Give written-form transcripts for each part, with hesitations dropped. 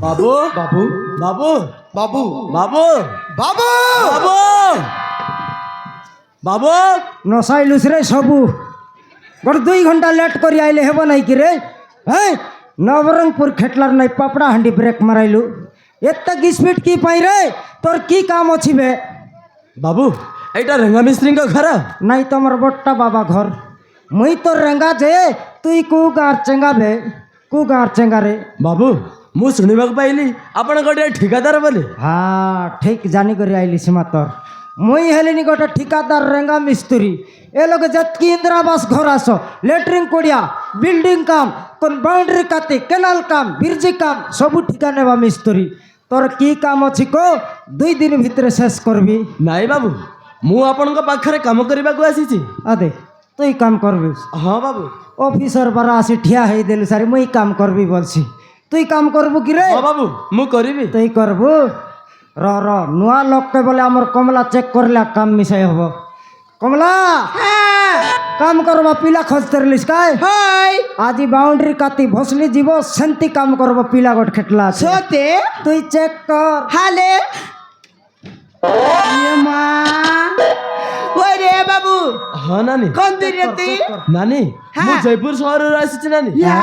বাবু বাবু বাবু বাবু বাবু বাবু বাবু বাবু নসাইলুস রে সবু গোটে 2 ঘন্টা লেট করে আইলে হেব নাই কি রে হ্যাঁ নবরঙ্গপুর খেটলার নাই পাপড়া হান্ডি ব্রেক মারাইলু এত স্পিড কি পাই রে তোর কি কাম ଅଛି বে বাবু এইটা রেঙ্গা মিস্ত্রিଙ୍କ ঘর নাই তোমার বট্টা বাবা ঘর মুই তোর রেঙ্গা যে তুই কু গাঁর চেঙ্গা বে কু গাঁর চেঙ্গা রে বাবু ମୁଁ ଶୁଣିବାକୁ ପାଇଲି ଆପଣ ଗୋଟେ ଠିକାଦାର ବୋଲି হ্যাঁ ঠিক জানি করে আইলি সীমা তোর মুই হেলিনি গোটে ঠিকাদার রেঙ্গা মিস্ত্রি এ লোক যেতকি ইন্দিরাবাস ঘর আস লেট্রিন কোড়িয়া বিল্ডিং কাম কোন বাউন্ডারি কাটি কেনাল কাম ব্রিজ কাম সবু ঠিকা নেবা মিস্ত্রি তোর কি কাম ଅଛି কো 2 দিন ভিতরে শেষ করবি ନାଇଁ ବାବୁ ମୁଁ ଆପଣଙ୍କ ପାଖରେ କାମ କରିବାକୁ ଆସିଛି আদে তুই কাম করবি ହଁ ବାବୁ অফিসর বারা আসি ঠিয়া হয়ে দেলু সারি মুই কাম করবি বলছি তুই কাম করবু কি রে ହଁ ବାବୁ ମୁଁ କରିବି তুই করবু র নূয়া লোককে বলে আমার কমলা চেক করলে কাম মিশাই হব কমলা কাম করবা পিলা খোঁজতে রলিস কাই আজি বাউন্ডারি কাটি ভসলি যাব সেন্তি কাম করব পিলা গোট খেটলা আছে সতে তুই চেক কর হালে ইয়ে মা ওরে বাবু ହଁ ନାନୀ কোন দিরেতি ନାନୀ ମୁଁ ଜୟପୁର ସହରରୁ ଆସିଛି ନାନୀ ইয়া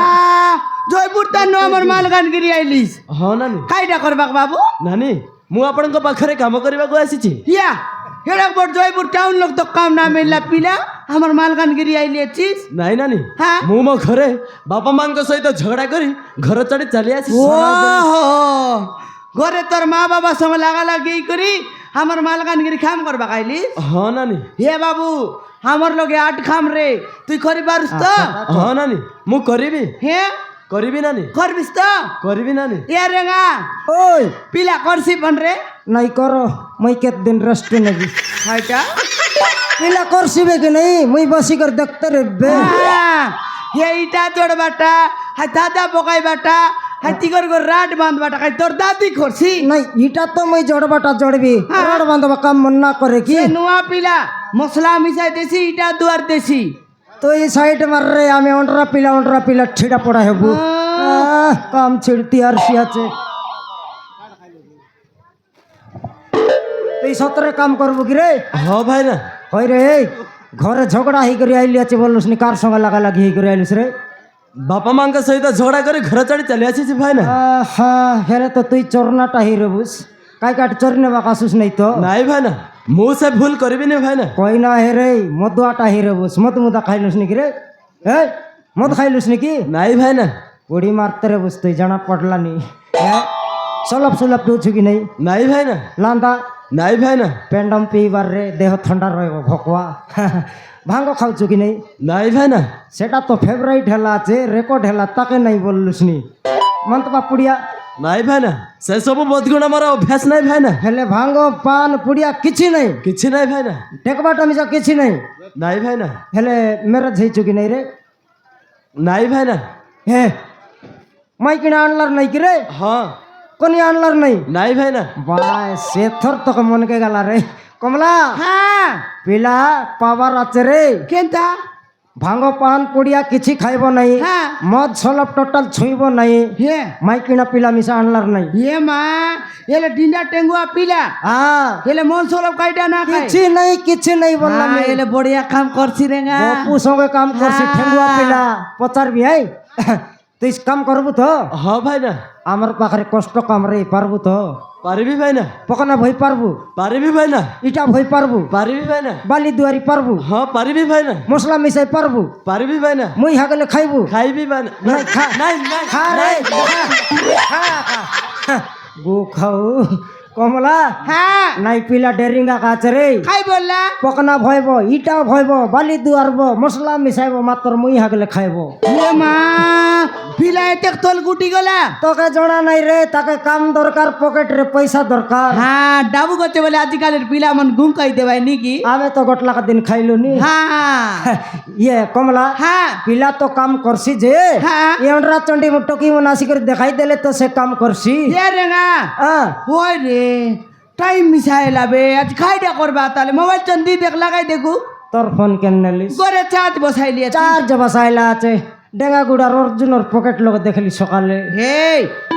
জয়পুর তার আমার মালকানগিরি আইলিস ହଁ ନାନୀ কাইটা করবাক বাবু ନାନୀ ମୁଁ ଆପଣଙ୍କ ପାଖରେ କାମ କରିବାକୁ ଆସିଛି ইয়া এরক বড় জয়পুর টাউন লোক তো কাম না মিললা পিলা আমার মালকানগিরি আইলিছিস ନାଇଁ ନାନୀ হ্যাঁ ମୁଁ ମୋ ଘରେ ବାପା ମାଙ୍କ ସହିତ ଝଗଡ଼ା କରି ଘର ଛାଡ଼ି ଚାଲି ଆସିଛି ওহো ঘরে তোর মা বাবা সঙ্গে লাগালাগি করি আমার মালকানগিরি খাম করবাক আইলিস ହଁ ନାନୀ হে বাবু আমার লগে 8 খাম রে তুই করি পারুস তো ହଁ ନାନୀ ମୁଁ କରିବି হে କରିବି ନାନୀ করবিস তো କରିବି ନାନୀ ইয়া রেঙ্গা ওই পিলা করছি বন রে নাই কর মুই কেত দিন রেস্ট নেবি হাইটা পিলা করছিবে কি নাই মুই বসি কর দেখতে রেবে এইটা তোর বাটা হাই দাদা বকাই বাটা হাই তিগর গর রাট বাঁধ বাটা খাই তোর দাদি করছি নাই ইটা তো মুই জড়বাটা জড়বি রড বাঁধবা কাম মন না করে কি এ নুয়া পিলা মশলা মিশাই দেছি ইটা দুয়ার দেছি তুই সাইড মার রে আমি অন্ডরা পিলা ছিড়া পড়া হেবু কাম ছিড়তি আর সি আছে তুই সতরে কাম করবু কি রে ହଁ ଭାଇନା হই রে ঘরে ঝগড়া হই করে আইলি আছে বললুস নি কার সঙ্গে লাগালাগি হই করে আইলিস রে ବାପା ମାଙ୍କ ସହିତ ଝଗଡ଼ା କରି ଘର ଛାଡ଼ି ଚାଲି ଆସିଛି ଭାଇନା হ্যাঁ হেরে তো তুই চোরনাটা হই রে বুঝ কাই কাট চোরি নেবা কাসুস নাই তো ନାଇଁ ଭାଇନା ମୁଁ ସେ ଭୁଲ କରିବିନି ଭାଇନା কই না হেরে মদুয়াটা হই রে বুঝ মদ মুদা খাইলুস নাকি রে এ মদ খাইলুস নাকি ନାଇଁ ভাইନା উড়ি মারতে রে বুঝ তুই জানা পড়লানি হ্যাঁ সলপ সলপ পিউছু কি নাই ନାଇଁ ଭାଇନା লান্দা ନାଇଁ ভাইନା পেন্ডম পিবার রে দেহ ঠান্ডা রহব ভকুয়া ভাঙ্গ খাওছু কি নাই ନାଇଁ ଭାଇନା সেটা তো ফেভারিট হেলা আছে রেকর্ড হেলা তাকে নাই বললুস নি মন্তবা পুড়িয়া ନାଇଁ ଭାଇନା ସେସବୁ ବଦଗୁଣ ମୋର ଅଭ୍ୟାସ ନାଇଁ ଭାଇନା হেলে ভাঙ্গ পান পুড়িয়া কিছু নাই କିଛି ନାଇଁ ଭାଇନା টেকবাটা মিশা কিছু নাই ନାଇଁ ଭାଇନା হেলে মেরে ঝেইছু কি নাই রে ନାଇଁ ଭାଇନା হে মাই কিনা আনলার নাই কি রে ହଁ কোনি আনলার নাই ନାଇଁ ଭାଇନା বাই সেথর তোকে মনকে গেলা রে কমলা হ্যাঁ পিলা পাবার আছে রে কেনটা ভাঙ্গ পান পুড়িয়া কিছু খাইব নাই হ্যাঁ মদ সলপ টোটাল ছুঁইব নাই হে মাই কিনা পিলা মিশা আনলার নাই হে মা এলে ডিন্ডা টেঙ্গুয়া পিলা এলে মন সলব কাইটা না খাই কিছু নাই বললাম এলে বড়িয়া কাম করছি রেঙ্গা বপু সঙ্গে কাম করছি ঠেঙ্গুয়া পিলা পচারবি আই তুই কাম করবু তো ହଁ ଭାଇନା আমার পাখরে কষ্ট কাম রে পারবু তো ପାରିବି ଭାଇନା পকনা ভই পারবু ପାରିବି ଭାଇନା ইটা ভই পারবু ପାରିବି ଭାଇନା বালি দুয়ারি পারবু ହଁ ପାରିବି ଭାଇନା মশলা মিশাই পারবু ପାରିବି ଭାଇନା মুই হাগলে খাইবু ଖାଇବି ଭାଇନା নাই খা ନାଇଁ ନାଇଁ খা রে খা গু খাও কমলা হ্যাঁ নাই পিলা ডেরিঙ্গা কাছে রে খাই বললা পকনা ভয়ব ইটা ভয়ব বালি দুয়ারব মশলা মিশাইব মাত্র মুই হাগলে খাইব হে মা পিলা এতে তল গুটি গলা তোকে জনা নাই রে তাকে কাম দরকার পকেট রে পয়সা দরকার হ্যাঁ ডাবু করতে বলে আজকালের পিলা মন ঘুম খাইতে ভাই নাকি আমি তো গটলাকা দিন খাইলু নি হ্যাঁ ইয়ে কমলা হ্যাঁ পিলা তো কাম করছি যে হ্যাঁ এন্ডরা চন্ডি টকি মনাসি করে দেখাই দেলে তো সে কাম করছি হে রেঙ্গা হ্যাঁ ওই রে টাইম মিশাই লাবে আজ খাইটা করবা তাহলে মোবাইল চন্দি দেখ লাগাই দেখু তোর ফোন কেন নিলিস করে চার্জ বসাই লিয়ে চার্জ বসাইলা আছে ডেঙ্গাগুড়ার অর্জুনের পকেট লোক দেখলি সকালে হে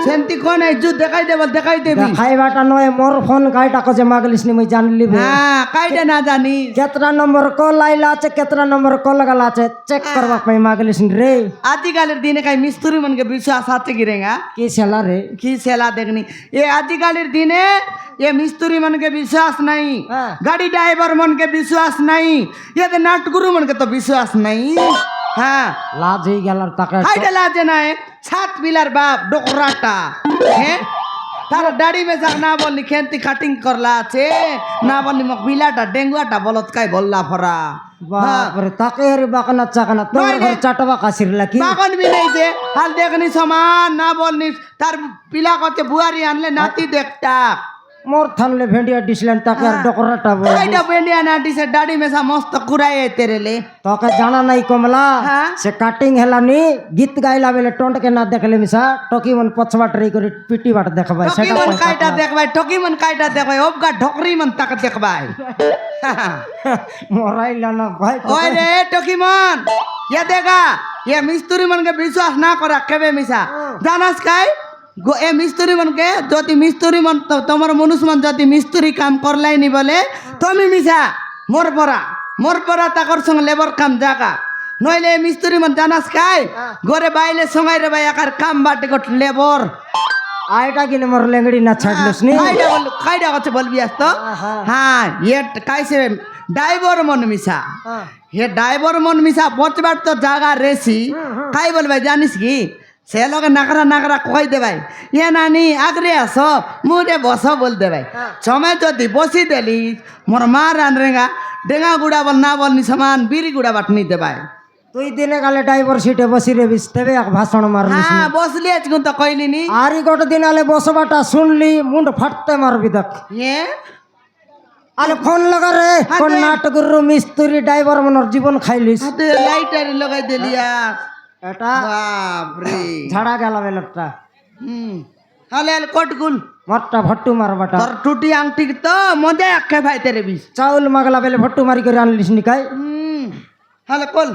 সেন্তি কোন আইজু দেখাই দেব দেখাই দেবি খাইবাটা নয় মোর ফোন কাইটা কজে মাগলিস নি মুই জানলি হ্যাঁ কাইটা না জানিস কেতরা নম্বর কল আইলা আছে কেতরা নম্বর কল গলা আছে চেক করবা পাই মাগলিস নি রে আজকালের দিনে কাই মিস্ত্রি মনকে বিশ্বাস আছে কি রেঙ্গা কি সেলা রে কি সেলা দেখনি এ আজকালের দিনে এ মিস্ত্রি মনকে বিশ্বাস নাই হ্যাঁ। গাড়ি ড্রাইভার মনকে বিশ্বাস নাই এতে নাটগুরু মনকে তো বিশ্বাস নাই হ্যাঁ লাজ হয়ে গেল তাকে হাইটা লাজে নাই সাত পিলার বাপ ডোকরাটা হ্যাঁ তার দাড়ি में जाक ना बोलनी खेती कटिंग करला আছে না বলনি মক বিলাটা ডেঙ্গুয়াটা বলত কাই বললা ফরা বাপরে তাকে রে বাকানা চাকানা তোর নয় রে। ঘর চাটবা কাশির লাকি বাগন বি নেই যে হাল দেখনি সমান না বলনি তার পিলা কতে বুয়ারি আনলে নাতি দেখতা মোর থানলে ভেন্ডিয়া ডিসলেন তাকে আর ডকরাটা বল কাইটা বেন্ডিয়া না দিছে দাড়ি में सा मस्त कुराए तेरे ले তোকে জানা নাই কমলা হ্যাঁ। সে কাটিং হেলানি গীত গাইলা বেলে টন্টকে না দেখলে মিসা টকি মন পছবা ট্রাই করে পিটি বাট দেখবাই टोकी সেটা मन काइटा देखबाय टोकी मन काइटा देखबाय ओबगा ढोकरी मन तक देखबाय মরাইলা না ভাই ओए रे टोकी मन ये देखा ये मिस्त्री मन के विश्वास ना करा केबे मिसा जानस काय गो ए मिस्त्री मन के যদি মিস্ত্রি মন তোমার মনুষ মন যদি মিস্ত্রি কাম করলাই নি বলে তুমি মিছা মোর পরা তাকর সঙ্গে লেবার কাম জাগা নইলে মিস্ত্রি মন জানাস কাই ঘরে বাইলে সঙ্গাই রে ভাই একার কাম বাটে গট লেবার আইটা কিনে মোর লেঙ্গড়ি না ছাড়লস নি কাইডা কথা বলবি আসতো হ্যাঁ ये কাইছে ড্রাইভার মন মিছা हे ड्राइवर मन मिसा पचबाट तो जागा रेसी काई बोल भाई जानिस की से लोग नकरा नकरा कह दे भाई ये नानी आगरे आस मुझे बस बोल दे भाई समय जो बसी देली मोर मार आनरेगा डेंगा गुड़ा बोल ना बोलनी समान बीरी गुड़ा बाटनी दे भाई তুই দিনে গালে ড্রাইভার সিটে বসি রে বিস্তবে এক ভাষণ মারলিস हाँ बसली आज तो कहली नी আরি গোট দিন আলে বসবাটা শুনলি মুন্ড ফাটতে মারবি দেখ ये আলে ফোন লাগা রে কোন নাটকের মিস্ত্রি ড্রাইভার মনর জীবন খাইলিস हाथे लाइटर लगाई देलिया এটা बाप रे ঝাড়া গেল বেলটা हाले हाले कटकुल মরটা ভট্টু মারবাটা তোর টুটি আংটি তো মজা আখে ভাই তেরে বিষ চাউল মাগলা বেলে ভট্টু মারি করে আনলিস নিকাই হালে কল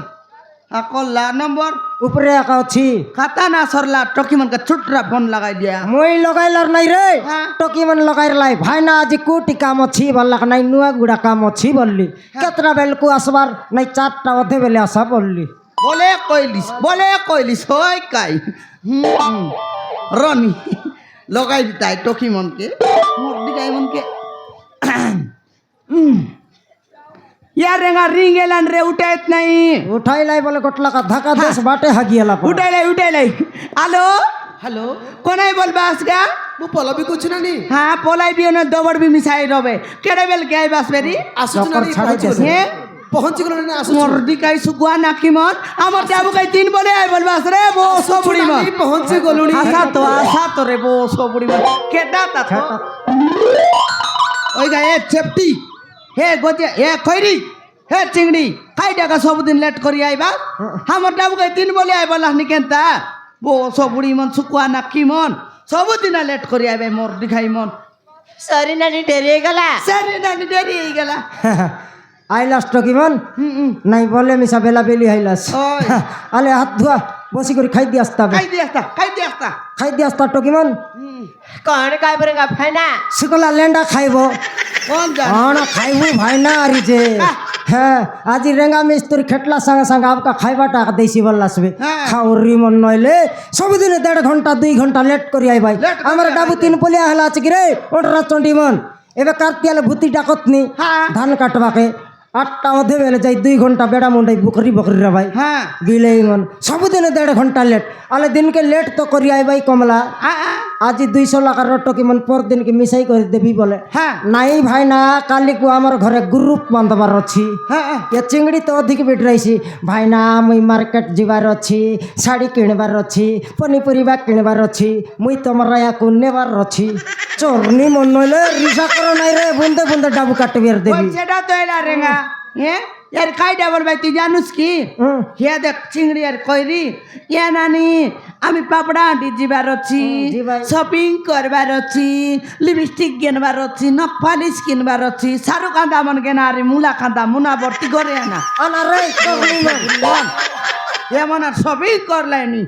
কল্লা নম্বর উপরে একা অছি খাতা না সরলা টকি মনকে ছুটরা ফোন লাগাই দিয়া মই লগাইলার নাই রে হ্যাঁ। টকি মন লগাই লাই ভাই না আজি কোটি কাম অছি বললাক নাই নুয়া গুড়া কাম অছি বললি কেতরা বেলকু আসবার নাই 4টা অধে বেলে আসা বললি বলে কইলিস হই কাই রনি লগাই দিতাই টকি মনকে মোর দিগাই মনকে यार रेंगा रिंग एलन रे उठायत नहीं উঠাই লাই বলে গটলা কা ধাকা দেশ বাটে হাগিয়ালা उठाई लाई हेलो हेलो कोनाई बोल बास का ମୁଁ ପଲ ବି କୁଛୁ ନାନି हाँ पोलाई भी ने दबड़ भी मिसाई रबे केड़े बेल के आई बास बेरी ଆସୁଛୁ ଚକର ନାନି ଛାଡି ଦେସ हे ପହଞ୍ଚି ଗଲଣି ଆସୁଛୁ मोरदी काई सुकुआ नाकी मन हमर जाबु काई 3 बोले आई बोल बास रे बो सोबुड़ी मन ନାନି, ପହଞ୍ଚି ଗଲୁଣି आशा तो रे बो सोबुड़ी मन केडा ता तो ओई गा ए चेप्टी हे गोते हे खैरी हे चिंगड़ी खाइडा का सब दिन लेट करी आइबा हमर जाबु काई 3 बोले आई बोला निकेंता बो सोबुड़ी मन सुकुआ नाकी मन सब दिन लेट करी आइबा मोर दिखाई मन सॉरी नानी डेरी हो गला सरी नानी देरी हो गेला আইলাস টকি মন নাই বলে মিসা বেলা বেলি আইলাস ওই। আলে হাত ধোয়া বসি করে খাই দি আসতা খাই দি আসতা খাই দি আসতা টকি মন कौन काय बरेगा फाइना সিকলা লেন্ডা খাইব কোন জান আনা খাইবু ভাই না আরি যে হ্যাঁ আজি রেঙ্গা মিস্ত্রি খেটলা সঙ্গে সঙ্গে আপকা খাইবাটা দেইছি বললাসবে হ্যাঁ। খাওরি মন নইলে সবদিনে 1.5 ঘন্টা 2 ঘন্টা লেট করি আই ভাই লেট করি আমার আই ডাবু ভাই। 3 পলিয়া হলা আছে কি রে ওটরা চন্ডি মন এবে কার্তিয়ালে ভূতি ডাকতনি হ্যাঁ। ধান কাটবাকে 8টা অধে বেলে যাই 2 ঘন্টা বেড়া মুন্ডাই বকরি রে ভাই হ্যাঁ গিলেই মন সবদিনে 1.5 ঘন্টা লেট আলে দিনকে লেট তো করি আই ভাই কমলা আজি 200 লাখার টকি মন পর দিন কি মিসাই করে দেবি বলে হ্যাঁ নাই ভাই না কালি কু আমার ঘরে গ্রুপ বাঁধবার অছি হ্যাঁ এ চিংড়ি তো অধিক বিটরাইছি ভাই না মুই মার্কেট যাবার অছি শাড়ি কিনবার অছি পনিপরিবা কিনবার অছি মুই তোমার ইয়াকু নেবার অছি চোরনি মন নইলে রিসা করো নাই রে বুন্দে বুন্দে ডাবু কাটবি আর দেবি সেটা তো এলা রেঙ্গা হ্যাঁ यार खाई डाबल भाई তুই জানুস কি হুম। হে দেখ চিংড়ি আর কইরি ইয়া নানি আমি পাপড়া আঁটি যাবার অছি জি ভাই। শপিং করবার অছি লিপস্টিক কিনবার অছি নখ পালিশ কিনবার অছি সারু কান্দা মন কেনা আরে মুলা কান্দা মুনা ভর্তি করে না আনা রে চোরনি মন এমন আর সবই করলাইনি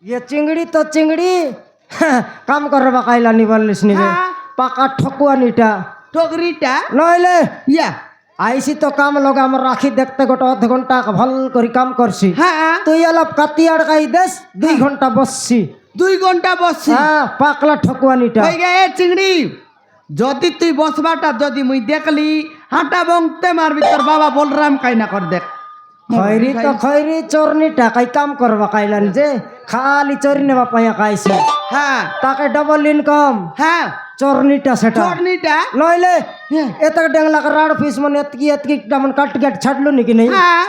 ये चिंगड़ी तो चिंगड़ी काम करवा काइलानी বললিস নি রে হ্যাঁ। পাকা ঠকুয়ানিটা টগরিটা নইলে ইয়া আইসি তো কাম লগে আমার রাখি দেখতে গোটা অর্ধ ঘন্টা ভাল করে কাম করছি হ্যাঁ তুই অলপ কাতি আড়কাই দেস 2 ঘন্টা বসছি 2 ঘন্টা বসছি হ্যাঁ পাকলা ঠকুয়ানিটা হয়ে গে চিংড়ি যদি তুই বসবাটা যদি মুই দেখলি হাঁটা বংতে মারবি তোর বাবা বলরাম কাইনা কর দেখ খৈরি তো খৈরি চোরনিটা কাই কাম করবা কাইলান যে খালি চোরি নেবা পাইয়া খাইছি হ্যাঁ তাকে ডবল ইনকাম হ্যাঁ চোরনিটা সেটা চটনিটা নইলে হ্যাঁ। এতক ডেংলা का राड फीस मन एतकी मन काट काट छाडलो नी कि नहीं হ্যাঁ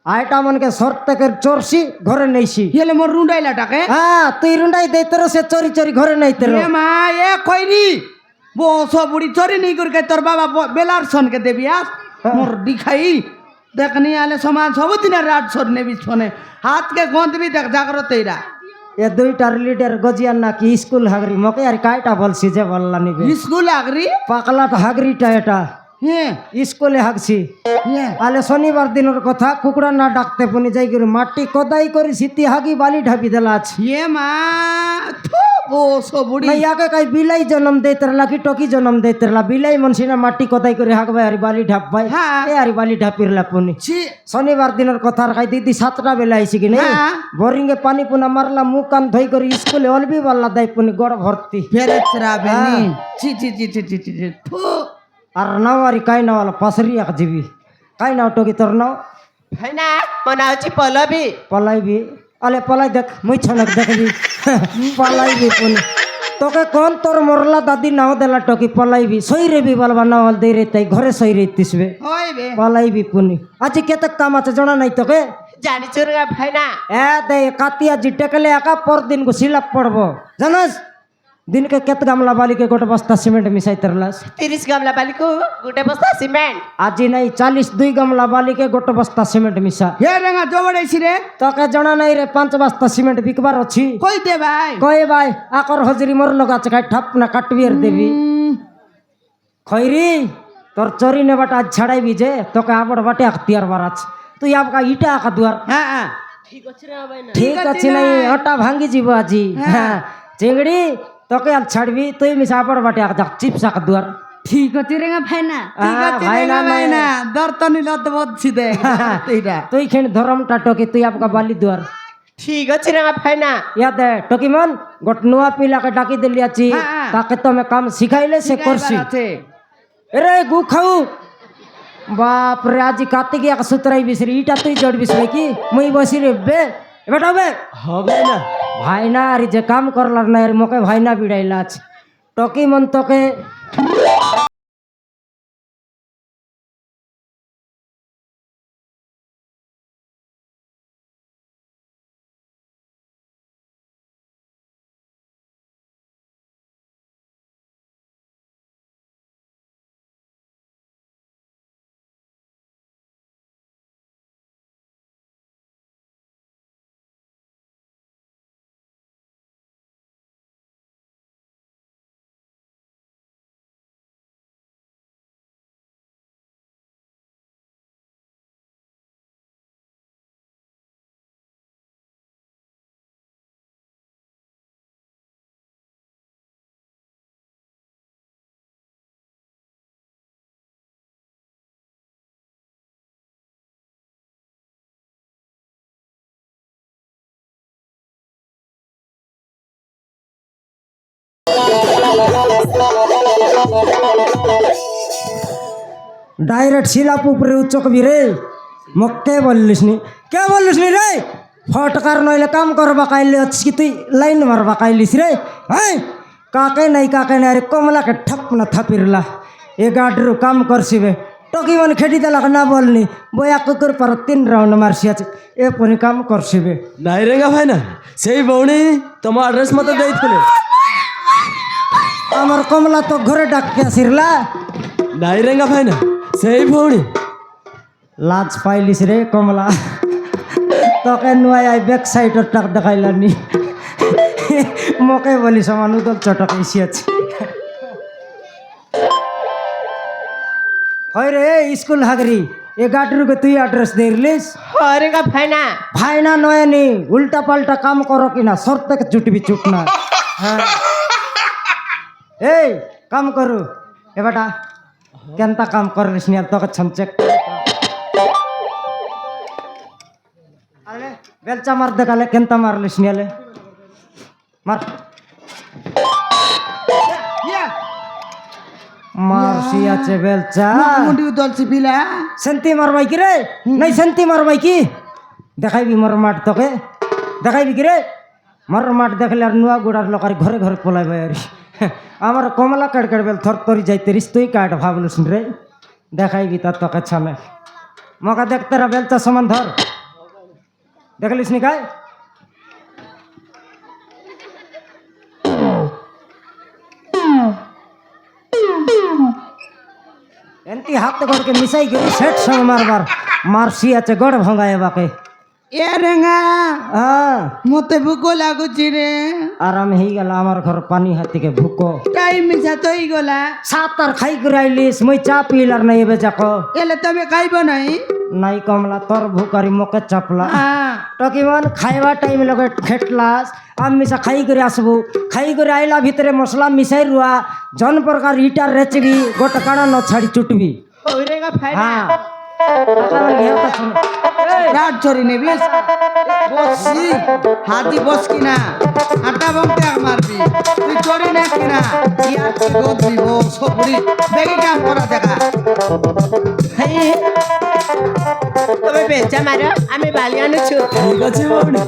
आयटा मन के शर्त के चोरसी घरे नईसी হেলে মোর রুন্ডাইলাটাকে हां तुई रुंडाई दे तेरो से चोरी चोरी घरे नहीं तेरो এ মা এ কইরি বসো বুড়ি চরি নেই করে তোর বাবা বেলার সনকে দেবি আস মোর দিখাই দেখনি আলে সমান সবদিন রাত সর নেবি ফোনে হাতকে গঁদবি দেখ জাগ্রত এরা ये दुईटार लीडर गजियान ना कि स्कूल हागरी मके यार कायटा बोलसी जे बोलला नी बे স্কুল আগরি पाकला तो हागरीटा एटा হ্যাঁ स्कूले हागसी হ্যাঁ आले शनिवार दिनर कथा कुकुड़ा ना डाकते पुनी जाई करी माटी कोदाई करी सीती हागी बाली ढापी देला छ এ মা থু বসো বুড়ি नहीं आके कई बिलाई जन्म देते रहला कि टोकी जन्म देते रहला बिलाई मनसिना माटी कोदाई करी हागबाई हरी बाली ढाप भाई हाँ। ए हरी बाली ढापिरला पुनी ছি शनिवार दिनर कथा रखाई दीदी 7टा बेला आइसी कि नहीं हाँ। बोरिंगे पानी पुना मारला मुंह कान धोई करी स्कूले अलबी वाला दाई पुनी गड़ भर्ती ফেরেছরা বেনি ছি ছি ছি ছি ছি ছি ছি থু আর নাও আরি কাই নাও वाला पसरी एक जीवी काई नाव टोकी तोर नाव ভাইনা ମୋ ନାଁ ହେଉଛି ପଲ୍ଲବୀ पलाई भी अले पलाई देख मुई छनक देख भी पलाई भी पुनी तोके कौन तोर मोरला दादी नाव देला टोकी पलाई भी सही रे भी बलवा नावल दे रे तई घरे सही रे तिसबे হইবে पलाई भी पुनी आज केतक काम আছে জনা নাই তোকে ଜାଣିଛୁ ରେ ଭାଇନା ए दे कातिया जी टेकले आका पर दिन को सिलप पड़बो जानस दिन के केत गामला बाली के गोटे बस्ता सीमेंट मिसाई तरलास 30 ଗାମଲା ବାଲିକୁ ଗୋଟେ ବସ୍ତା ସିମେଣ୍ଟ आज नहीं 42 गामला बाली के गोटे बस्ता सीमेंट मिसा হে রেঙ্গা জবড়াইছি রে তোকে জনা নাই রে 5 বস্তা সিমেন্ট বিকবার ଅଛି কই দে ভাই কয়ে ভাই আকর হজরি মোর লগা আছে কাই ঠাপ না কাটবি আর দেবি খৈরি তোর চরি নেবাটা আজ ছাড়াইবি যে তোকে আবড় বাটে আখতিয়ার বারাছ তুই আপকা ইটা আকা দুয়ার হ্যাঁ হ্যাঁ ঠিক আছে নাই ওটা ভাঙ্গি যাব আজি হ্যাঁ চিংড়ি তোকে আর ছাড়বি তুই মিশা আবড় বাটে আকা চিপস আকা দুয়ার ঠিক আছে রেঙ্গা ভাইনা ঠিক আছে ভাইনা রেঙ্গা নাই। ভাইনা দর্তনি লত বদছি দে এইটা তুই খেন ধরমটা টকি তুই আপকা বালি দুয়ার ଠିକ ଅଛି ରେ ଭାଇନା याद है टोकी मन गोट नुआ पिला के डाकी दिली आची हाँ। ताके तो मैं काम सिखाइले से करसी আছে अरे गु खाऊ बाप रे आज काती गया सुतराई बिसरी इटा तुई जोड़ बिसरे की मुई बसी रे बे बेटा बे হবে না भाई ना अरे जे काम करलार ना यार मोके भाई ना बिड़ाइला छ टोकी मन तोके डायरेक्ट सिलाप ऊपर उच्चक भी रे मक्के बोलिस नी क्या बोलिस नी रे फटकार नइले काम करबा काइले अछि कि तुई लाइन मारबा काइलिस रे हैं काके नहीं अरे कमला के ठप न थपिरला ए गाडरू काम करसिबे टकी मन खेटी देला ना बोलनी बोया कुकुर पर 3 राउंड मारसी अछि ए पनि काम करसिबे নাই রেঙ্গা ভাই না সেই বউনি তোমার অ্যাড্রেস মতো দেইছিলে আমার কমলা তো ঘরে ডাককে আসিরলা নাই রেঙ্গা ভাই না সেই বউনি लाज पाइलिस रे कमला तके नुआई आई बैक साइड टक देखाइलानी मकै बोली समान उदल चटक इसियाछ होइ रे स्कुल हागरी এ গাড়িকে তুই অ্যাড্রেস দিলিস হরেগা ভাইনা ভাই না নয়নি উল্টা পাল্টা কাম করো কিনা সর থেকে চুটবি চুট না হ্যাঁ এই কাম করু এ বেটা কেনতা কাম করিস নি আর তোকে ছমচেক আরে বেলচা মার দেখালে কেনতা মারলিস নিয়ালে মার মারসি আছে বেলচা মুন্ডি দলছি পিলা শান্তি মারবাই কি রে নাই শান্তি মারবাই কি দেখাইবি মোর মাঠ তোকে দেখাইবি কি রে মোর মাঠ দেখলে আর নুয়া গুড়ার লোক আর ঘরে ঘরে পলাইবে আর আমার কমলা কাট কাট বেল থর তরি যাইতে রিস তুই কাট ভাবলুস রে দেখাইবি তার তোকে ছামে মকা দেখতে রা বেলচা সমান ধর দেখলিস নি কায় এমতি হাতে গড়কে মিশাই গেলি সেট সঙ্গে মারবার মারসি আছে গড় ভঙ্গায় বাকে এ রেঙ্গা হ্যাঁ মতে ভুক লাগুছি রে আরাম হয়ে গেল আমার ঘর পানি হাতিকে ভুকো কাই মিছা তৈ গলা সাতার খাই করে আইলিস মই চা পিলার নাই এবে যাকো এলে তুমি খাইব নাই নাই কমলা তোর ভুকারি মুখে চাপলা হ্যাঁ টকিমান খাইবা টাইম লগে খেটলাস আমি মিশা খাই করে আসবো খাই করে আইলা ভিতরে মশলা মিশাই রুয়া জন প্রকার ইটার রেচবি গোটা কাড়া ন ছাড়ি চুটবি হরেগা ভাইনা হ্যাঁ আমার ঘেরটা শুনে রাত চরি নেবিস বসি হাতি বস কিনা আটা বংতে মারবি তুই চরি না কিনা ইয়ার কি গদবি ও সবরি বেগে কাম করা দেখা ভাই তুমি বেলচা মারো আমি বালি আনুছু ঠিক আছে ভৌণী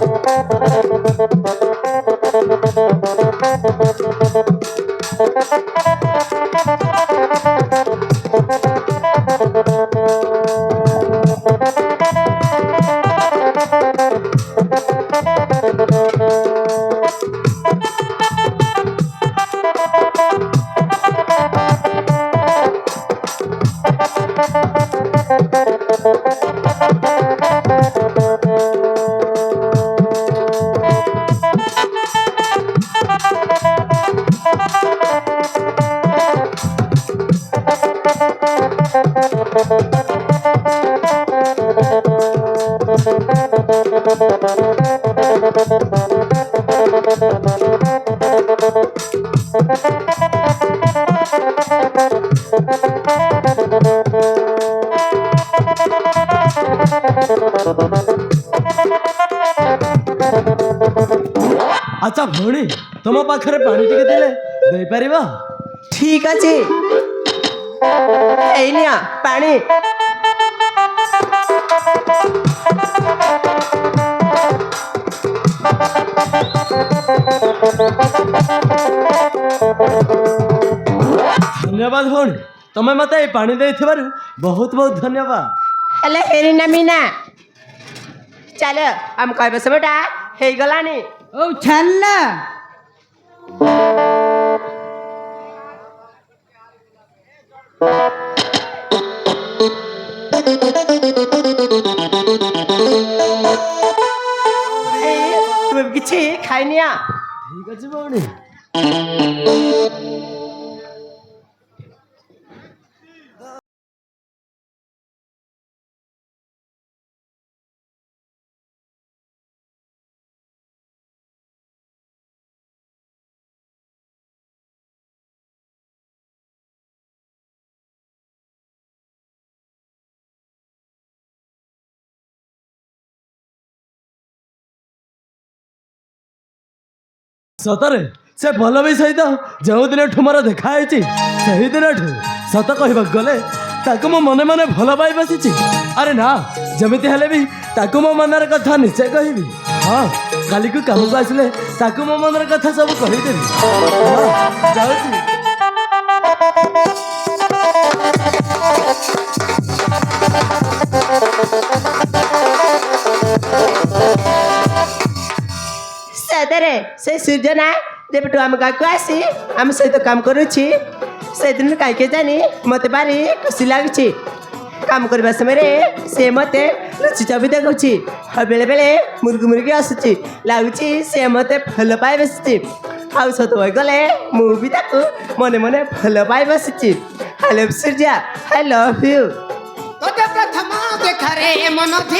আচ্ছা ভৌণী তোমার পাখে পানি টিকে দিলে ଦେଇପାରିବ ঠিক আছে এই নিয়া পানি ଧନ୍ୟବାଦ ଭଉଣୀ ତମେ ମତେ ଏଇ ପାଣି ଦେଇଥିବାରୁ ବହୁତ ବହୁତ ଧନ୍ୟବାଦ ହେଲେ ହେରି ନା ମିନା ଚାଲ ଆମ କହିବ ସମୟଟା ହେଇଗଲାଣି ও ছাড়লা তুমি କିଛି ଖାଇନିଆ ଠିକ ଅଛି ଭଉଣୀ ସତରେ ସେ ପଲ୍ଲବୀ ସହିତ ଯେଉଁଦିନଠୁ ମୋର ଦେଖା ହେଇଛି ସେହିଦିନଠୁ ସତ କହିବାକୁ ଗଲେ ତାକୁ ମୁଁ ମନେ ମନେ ଭଲ ପାଇ ବସିଛି ଆରେ ନା ଯେମିତି ହେଲେ ବି ତାକୁ ମୋ ମନର କଥା ନିଶ୍ଚୟ କହିବି ହଁ କାଲିକୁ କାମକୁ ଆସିଲେ ତାକୁ ମୋ ମନର କଥା ସବୁ କହିଦେବି ହଁ ଯାଉଛି ସତରେ ସେ ସୂର୍ଯ୍ୟ ନା ଯେବେଠୁ ଆମ ଗାଁକୁ ଆସି ଆମ ସହିତ କାମ କରୁଛି ସେଦିନ କାହିଁକି ଜାଣି ମୋତେ ଭାରି ଖୁସି ଲାଗୁଛି କାମ କରିବା ସମୟରେ ସେ ମୋତେ ଲୁଚି ଚାବି ଦେଖାଉଛି ଆଉ ବେଳେବେଳେ ମୁରୁଗି ମୁରୁଗି ଆସୁଛି ଲାଗୁଛି ସେ ମୋତେ ଭଲ ପାଇ ବସିଛି ଆଉ ସତ ହୋଇଗଲେ ମୁଁ ବି ତାକୁ ମନେ ମନେ ଭଲ ପାଇ ବସିଛି hello Surya I love you তোকে প্রথম ଘରେ ମନ ଥିବ